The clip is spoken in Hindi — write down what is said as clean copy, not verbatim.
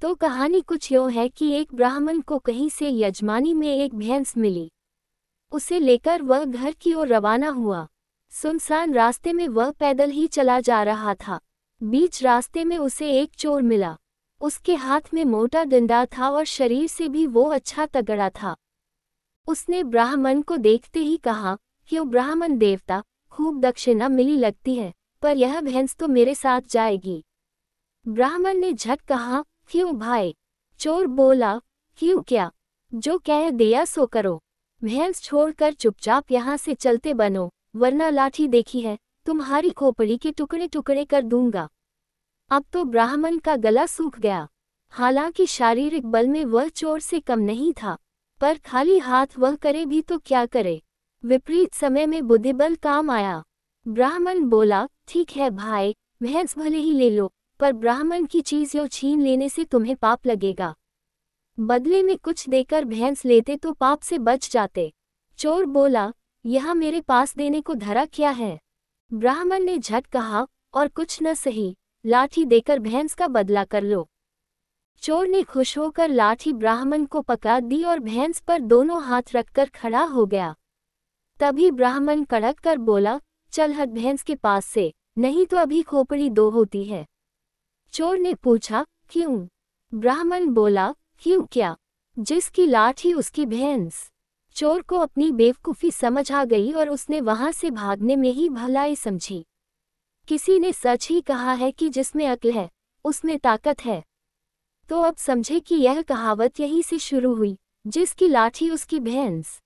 तो कहानी कुछ यूं है कि एक ब्राह्मण को कहीं से यजमानी में एक भैंस मिली। उसे लेकर वह घर की ओर रवाना हुआ। सुनसान रास्ते में वह पैदल ही चला जा रहा था। बीच रास्ते में उसे एक चोर मिला। उसके हाथ में मोटा डंडा था और शरीर से भी वो अच्छा तगड़ा था। उसने ब्राह्मण को देखते ही कहा, क्यों ब्राह्मण देवता, खूब दक्षिणा मिली लगती है, पर यह भैंस तो मेरे साथ जाएगी। ब्राह्मण ने झट कहा, क्यों भाई? चोर बोला, क्यों क्या, जो कह दिया सो करो। भैंस छोड़कर चुपचाप यहाँ से चलते बनो, वरना लाठी देखी है, तुम्हारी खोपड़ी के टुकड़े टुकड़े कर दूंगा। अब तो ब्राह्मण का गला सूख गया। हालांकि शारीरिक बल में वह चोर से कम नहीं था, पर खाली हाथ वह करे भी तो क्या करे। विपरीत समय में बुद्धिबल काम आया। ब्राह्मण बोला, ठीक है भाई, भैंस भले ही ले लो, पर ब्राह्मण की चीज यो छीन लेने से तुम्हें पाप लगेगा। बदले में कुछ देकर भैंस लेते तो पाप से बच जाते। चोर बोला, यह मेरे पास देने को धरा क्या है? ब्राह्मण ने झट कहा, और कुछ न सही, लाठी देकर भैंस का बदला कर लो। चोर ने खुश होकर लाठी ब्राह्मण को पकड़ा दी और भैंस पर दोनों हाथ रखकर खड़ा हो गया। तभी ब्राह्मण कड़क कर बोला, चल हट भैंस के पास से, नहीं तो अभी खोपड़ी दो होती है। चोर ने पूछा, क्यों? ब्राह्मण बोला, क्यों क्या, जिसकी लाठी उसकी भैंस। चोर को अपनी बेवकूफ़ी समझ आ गई और उसने वहां से भागने में ही भलाई समझी। किसी ने सच ही कहा है कि जिसमें अक्ल है, उसमें ताकत है। तो अब समझे कि यह कहावत यहीं से शुरू हुई, जिसकी लाठी उसकी भैंस।